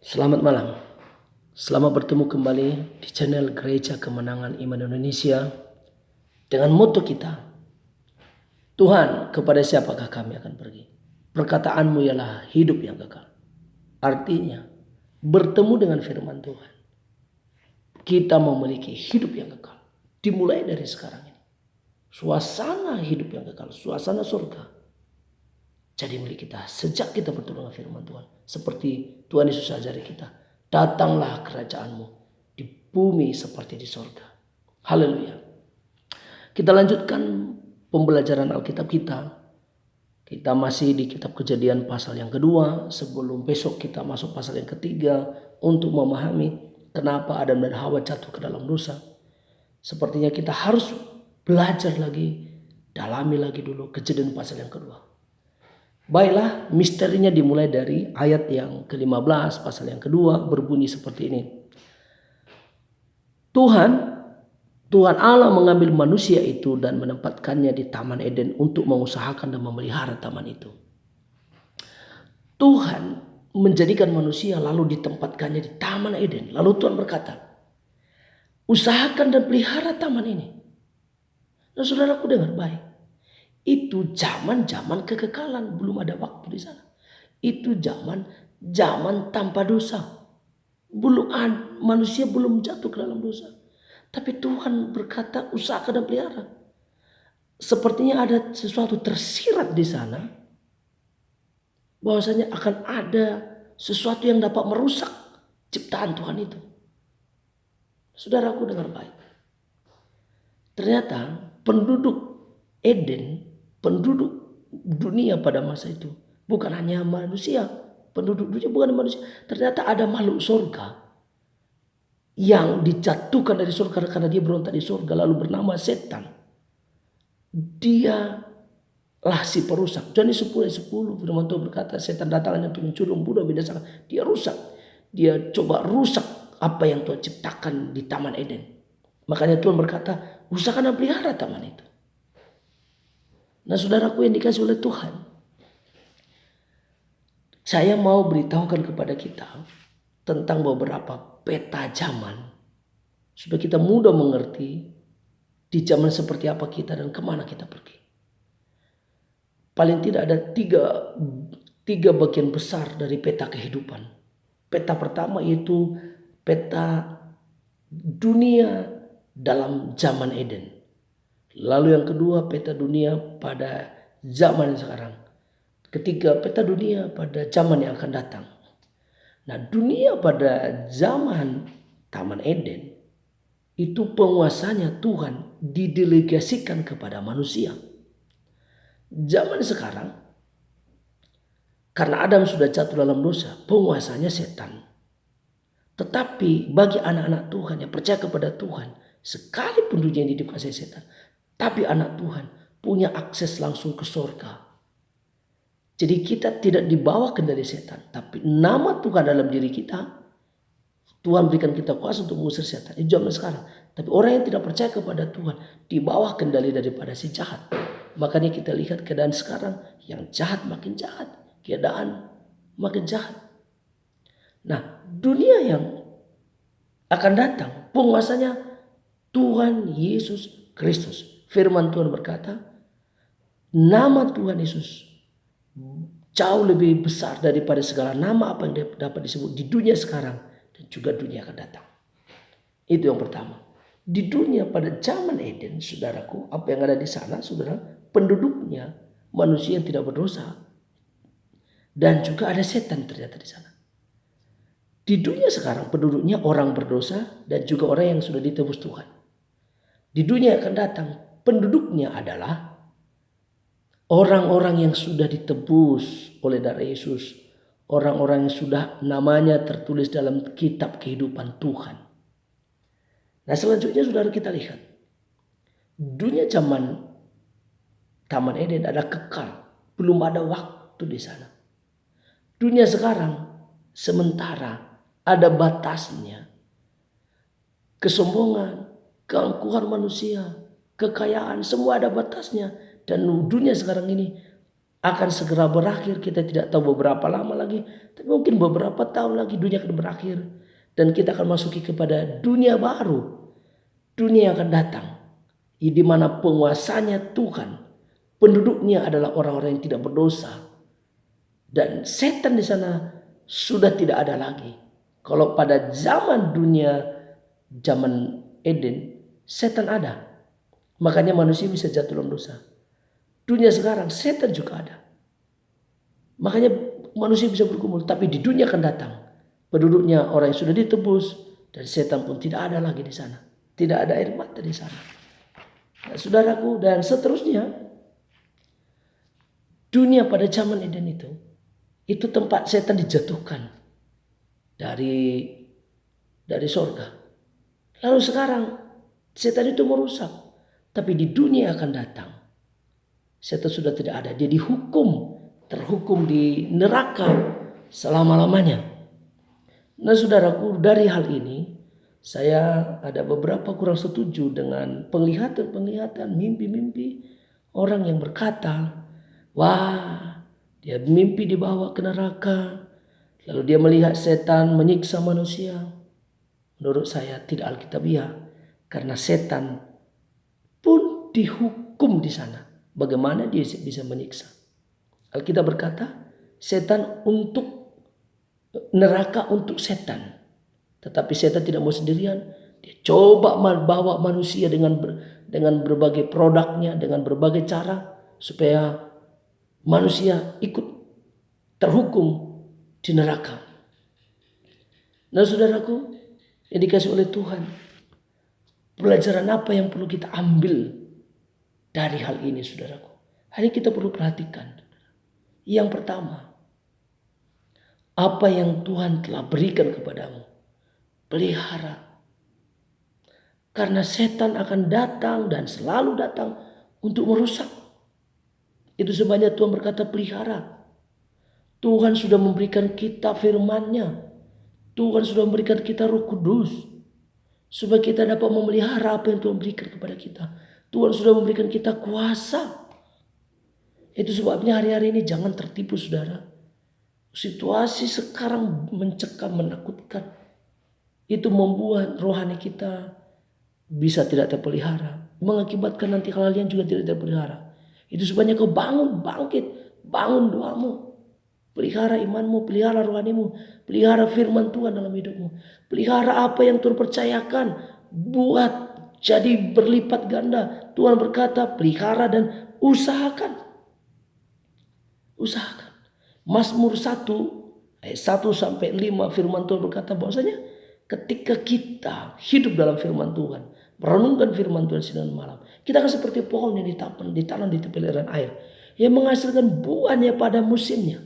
Selamat malam. Selamat bertemu kembali di channel Gereja Kemenangan Iman Indonesia dengan moto kita, Tuhan, kepada siapakah kami akan pergi? Perkataanmu ialah hidup yang kekal. Artinya, bertemu dengan firman Tuhan, kita memiliki hidup yang kekal. Dimulai dari sekarang ini. Suasana hidup yang kekal, suasana surga jadi milik kita sejak kita bertemu dengan firman Tuhan. Seperti Tuhan Yesus ajari kita, datanglah kerajaanmu di bumi seperti di sorga. Haleluya. Kita lanjutkan pembelajaran Alkitab kita. Kita masih di kitab Kejadian pasal yang kedua. Sebelum besok kita masuk pasal yang ketiga untuk memahami kenapa Adam dan Hawa jatuh ke dalam dosa. Sepertinya kita harus belajar lagi, dalami lagi dulu Kejadian pasal yang kedua. Baiklah, misterinya dimulai dari ayat yang ke-15 pasal yang kedua berbunyi seperti ini. Tuhan Allah mengambil manusia itu dan menempatkannya di Taman Eden untuk mengusahakan dan memelihara taman itu. Tuhan menjadikan manusia lalu ditempatkannya di Taman Eden. Lalu Tuhan berkata, usahakan dan pelihara taman ini. Nah, saudaraku dengar baik. Itu zaman kekekalan, belum ada waktu di sana. Itu zaman tanpa dosa. Manusia belum jatuh ke dalam dosa. Tapi Tuhan berkata usahakan dan pelihara. Sepertinya ada sesuatu tersirat di sana. Bahwasanya akan ada sesuatu yang dapat merusak ciptaan Tuhan itu. Saudaraku dengar baik. Ternyata penduduk Eden, penduduk dunia pada masa itu bukan hanya manusia, penduduk dunia bukan manusia. Ternyata ada makhluk surga yang dijatuhkan dari surga karena dia berontak di surga, lalu bernama setan. Dia lah si perusak. Jadi 10:10 firman Tuhan berkata, setan datang hanya untuk mencuri, membunuh, membinasakan. Dia rusak. Dia coba rusak apa yang Tuhan ciptakan di Taman Eden. Makanya Tuhan berkata, usahakan dan pelihara taman itu. Nah, saudaraku yang dikasih oleh Tuhan, saya mau beritahukan kepada kita tentang beberapa peta zaman supaya kita mudah mengerti di zaman seperti apa kita dan kemana kita pergi. Paling tidak ada tiga bagian besar dari peta kehidupan. Peta pertama yaitu peta dunia dalam zaman Eden. Lalu yang kedua peta dunia pada zaman sekarang. Ketiga peta dunia pada zaman yang akan datang. Nah, dunia pada zaman Taman Eden itu penguasanya Tuhan didelegasikan kepada manusia. Zaman sekarang karena Adam sudah jatuh dalam dosa, penguasanya setan. Tetapi bagi anak-anak Tuhan yang percaya kepada Tuhan, sekalipun dunia ini dikuasai setan, tapi anak Tuhan punya akses langsung ke surga. Jadi kita tidak dibawa kendali setan, tapi nama Tuhan dalam diri kita, Tuhan berikan kita kuasa untuk mengusir setan. Itu zaman sekarang. Tapi orang yang tidak percaya kepada Tuhan, di bawah kendali daripada si jahat. Makanya kita lihat keadaan sekarang, yang jahat makin jahat, keadaan makin jahat. Nah, dunia yang akan datang, penguasanya Tuhan Yesus Kristus. Firman Tuhan berkata, nama Tuhan Yesus jauh lebih besar daripada segala nama apa yang dapat disebut di dunia sekarang dan juga dunia akan datang. Itu yang pertama. Di dunia pada zaman Eden, saudaraku, apa yang ada di sana, saudara, penduduknya manusia yang tidak berdosa dan juga ada setan ternyata di sana. Di dunia sekarang penduduknya orang berdosa dan juga orang yang sudah ditebus Tuhan. Di dunia yang akan datang penduduknya adalah orang-orang yang sudah ditebus oleh darah Yesus. Orang-orang yang sudah namanya tertulis dalam kitab kehidupan Tuhan. Nah, selanjutnya saudara kita lihat. Dunia zaman Taman Eden ada kekal. Belum ada waktu di sana. Dunia sekarang sementara ada batasnya. Kesombongan, keangkuhan manusia, kekayaan, semua ada batasnya. Dan dunia sekarang ini akan segera berakhir. Kita tidak tahu beberapa lama lagi, tapi mungkin beberapa tahun lagi dunia akan berakhir. Dan kita akan masuki kepada dunia baru. Dunia yang akan datang. Di mana penguasanya Tuhan. Penduduknya adalah orang-orang yang tidak berdosa. Dan setan di sana sudah tidak ada lagi. Kalau pada zaman dunia, zaman Eden, setan ada. Makanya manusia bisa jatuh dalam dosa. Dunia sekarang setan juga ada. Makanya manusia bisa berkumpul. Tapi di dunia akan datang, penduduknya orang yang sudah ditebus. Dan setan pun tidak ada lagi di sana. Tidak ada air mata di sana. Nah, saudaraku, dan seterusnya. Dunia pada zaman Eden itu tempat setan dijatuhkan dari sorga. Lalu sekarang setan itu merusak. Tapi di dunia akan datang, setan sudah tidak ada. Dia terhukum di neraka selama-lamanya. Nah saudaraku, dari hal ini saya ada beberapa kurang setuju dengan penglihatan, mimpi-mimpi orang yang berkata, wah, dia mimpi dibawa ke neraka, lalu dia melihat setan menyiksa manusia. Menurut saya tidak alkitabiah, karena setan pun dihukum di sana. Bagaimana dia bisa menyiksa? Alkitab berkata, setan untuk neraka untuk setan. Tetapi setan tidak mau sendirian. Dia coba bawa manusia dengan berbagai produknya, dengan berbagai cara, supaya manusia ikut terhukum di neraka. Nah saudaraku, yang dikasih oleh Tuhan, pelajaran apa yang perlu kita ambil dari hal ini saudaraku? Hari ini kita perlu perhatikan. Yang pertama, apa yang Tuhan telah berikan kepadamu, pelihara. Karena setan akan datang dan selalu datang untuk merusak. Itu sebabnya Tuhan berkata pelihara. Tuhan sudah memberikan kita firman-Nya. Tuhan sudah memberikan kita Roh Kudus. Supaya kita dapat memelihara apa yang Tuhan berikan kepada kita. Tuhan sudah memberikan kita kuasa. Itu sebabnya hari-hari ini jangan tertipu saudara. Situasi sekarang mencekam, menakutkan. Itu membuat rohani kita bisa tidak terpelihara. Mengakibatkan nanti kalian juga tidak terpelihara. Itu sebabnya kau bangun, bangkit. Bangun doamu. Pelihara imanmu, pelihara rohanimu. Pelihara firman Tuhan dalam hidupmu. Pelihara apa yang Tuhan percayakan. Buat jadi berlipat ganda. Tuhan berkata pelihara dan usahakan. Usahakan. Mazmur 1 ayat 1 sampai 5 firman Tuhan berkata bahwasanya ketika kita hidup dalam firman Tuhan, merenungkan firman Tuhan siang dan malam, kita akan seperti pohon yang ditanam di tepi aliran air yang menghasilkan buahnya pada musimnya.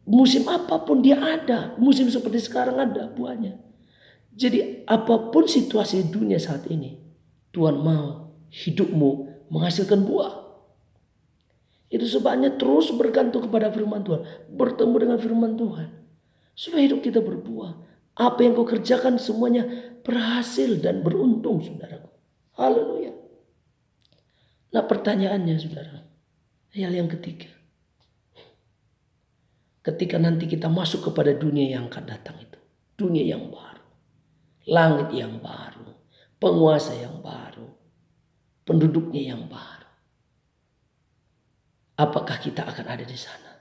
Musim apapun dia ada, musim seperti sekarang ada buahnya. Jadi apapun situasi dunia saat ini, Tuhan mau hidupmu menghasilkan buah. Itu sebabnya terus bergantung kepada firman Tuhan. Bertemu dengan firman Tuhan. Supaya hidup kita berbuah. Apa yang kau kerjakan semuanya berhasil dan beruntung saudaraku. Haleluya. Nah pertanyaannya saudara. Hal yang ketiga. Ketika nanti kita masuk kepada dunia yang akan datang itu. Dunia yang baru. Langit yang baru. Penguasa yang baru. Penduduknya yang baru. Apakah kita akan ada di sana?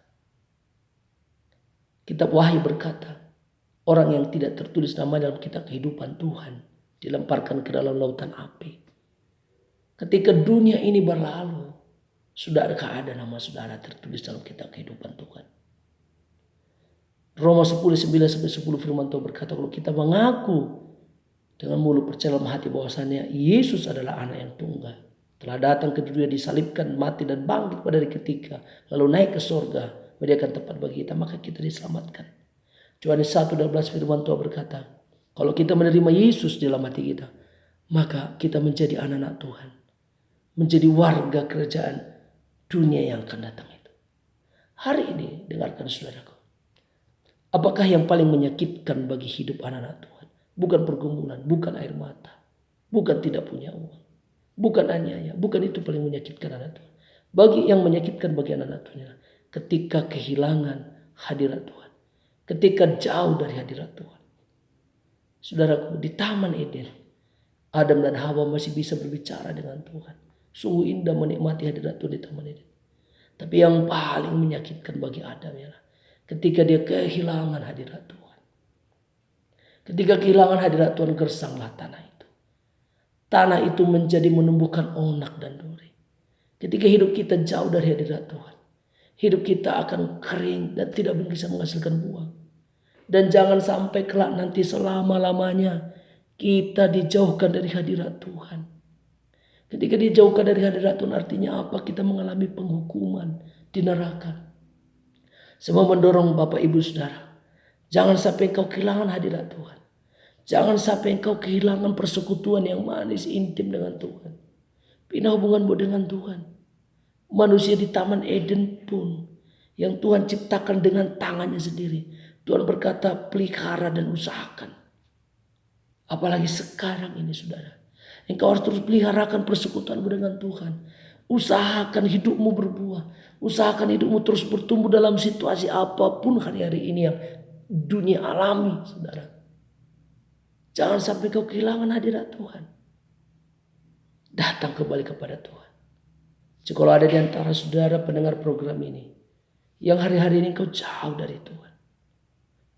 Kitab Wahyu berkata, orang yang tidak tertulis nama dalam kitab kehidupan Tuhan dilemparkan ke dalam lautan api. Ketika dunia ini berlalu, sudahkah ada nama saudara tertulis dalam kitab kehidupan Tuhan? Roma 10:9-10 firman Tuhan berkata, kalau kita mengaku dengan mulut percaya dalam hati bahwasannya Yesus adalah anak yang tunggal, telah datang ke dunia, disalibkan, mati dan bangkit pada hari ketiga, lalu naik ke sorga, menyediakan tempat bagi kita, maka kita diselamatkan. Yohanes 1:12 firman Tuhan berkata, kalau kita menerima Yesus dalam hati kita, maka kita menjadi anak-anak Tuhan, menjadi warga kerajaan dunia yang akan datang itu. Hari ini dengarkan saudaraku, apakah yang paling menyakitkan bagi hidup anak-anak Tuhan? Bukan pergumulan, bukan air mata, bukan tidak punya uang, bukan aniaya, bukan itu paling menyakitkan anak Tuhan. Bagi yang menyakitkan bagi anak-anak Tuhan, ketika kehilangan hadirat Tuhan, ketika jauh dari hadirat Tuhan. Saudaraku, di Taman Eden, Adam dan Hawa masih bisa berbicara dengan Tuhan. Sungguh indah menikmati hadirat Tuhan di Taman Eden. Tapi yang paling menyakitkan bagi Adam ialah ketika dia kehilangan hadirat Tuhan. Ketika kehilangan hadirat Tuhan, gersanglah tanah itu. Tanah itu menjadi menumbuhkan onak dan duri. Ketika hidup kita jauh dari hadirat Tuhan, hidup kita akan kering dan tidak bisa menghasilkan buah. Dan jangan sampai kelak nanti selama-lamanya kita dijauhkan dari hadirat Tuhan. Ketika dijauhkan dari hadirat Tuhan artinya apa? Kita mengalami penghukuman di neraka. Semua mendorong Bapak Ibu Saudara, jangan sampai engkau kehilangan hadirat Tuhan. Jangan sampai engkau kehilangan persekutuan yang manis intim dengan Tuhan. Bina hubunganmu dengan Tuhan. Manusia di Taman Eden pun yang Tuhan ciptakan dengan tangannya sendiri, Tuhan berkata pelihara dan usahakan. Apalagi sekarang ini saudara, engkau harus terus peliharakan persekutuanmu dengan Tuhan. Usahakan hidupmu berbuah. Usahakan hidupmu terus bertumbuh dalam situasi apapun hari-hari ini yang dunia alami saudara. Jangan sampai kau kehilangan hadirat Tuhan. Datang kembali kepada Tuhan. Jikalau ada di antara saudara pendengar program ini yang hari-hari ini kau jauh dari Tuhan,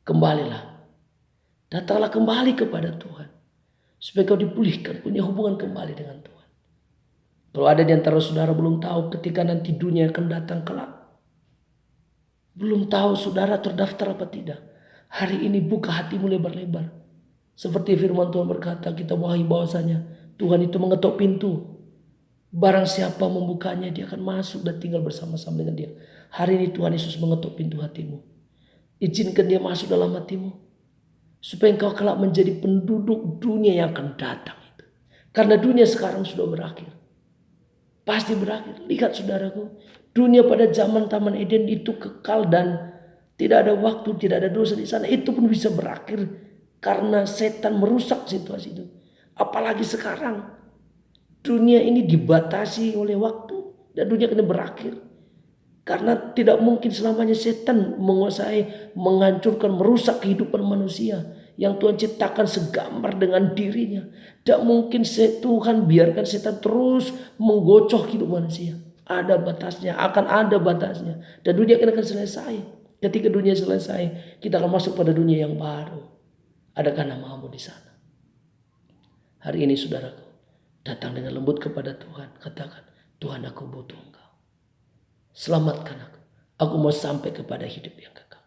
kembalilah. Datanglah kembali kepada Tuhan supaya kau dipulihkan, punya hubungan kembali dengan Tuhan. Kalau ada di antara saudara belum tahu ketika nanti dunia akan datang kelak, belum tahu saudara terdaftar apa tidak, hari ini buka hatimu lebar-lebar. Seperti firman Tuhan berkata, kita wahai bahwasanya Tuhan itu mengetuk pintu. Barang siapa membukanya, dia akan masuk dan tinggal bersama-sama dengan dia. Hari ini Tuhan Yesus mengetuk pintu hatimu. Izinkan dia masuk dalam hatimu, supaya engkau kelak menjadi penduduk dunia yang akan datang itu. Karena dunia sekarang sudah berakhir. Pasti berakhir. Lihat saudaraku, dunia pada zaman Taman Eden itu kekal dan tidak ada waktu, tidak ada dosa di sana. Itu pun bisa berakhir karena setan merusak situasi itu. Apalagi sekarang. Dunia ini dibatasi oleh waktu dan dunia ini berakhir. Karena tidak mungkin selamanya setan menguasai, menghancurkan, merusak kehidupan manusia yang Tuhan ciptakan segambar dengan dirinya. Tidak mungkin Tuhan biarkan setan terus menggocoh hidup manusia. Ada batasnya, akan ada batasnya. Dan dunia akan selesai. Ketika dunia selesai, kita akan masuk pada dunia yang baru. Adakah namamu di sana? Hari ini saudaraku, datang dengan lembut kepada Tuhan. Katakan, Tuhan aku butuh Engkau. Selamatkan aku. Aku mau sampai kepada hidup yang kekal.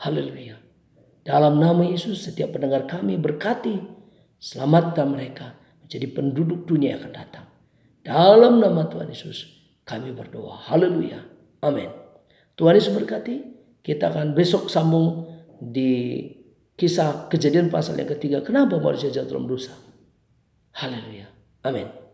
Haleluya. Dalam nama Yesus setiap pendengar kami berkati. Selamatkan mereka menjadi penduduk dunia yang akan datang. Dalam nama Tuhan Yesus kami berdoa. Haleluya. Amin. Tuhan Yesus berkati. Kita akan besok sambung di kisah Kejadian pasal yang ketiga. Kenapa manusia jatuh dalam dosa? Haleluya. Amin.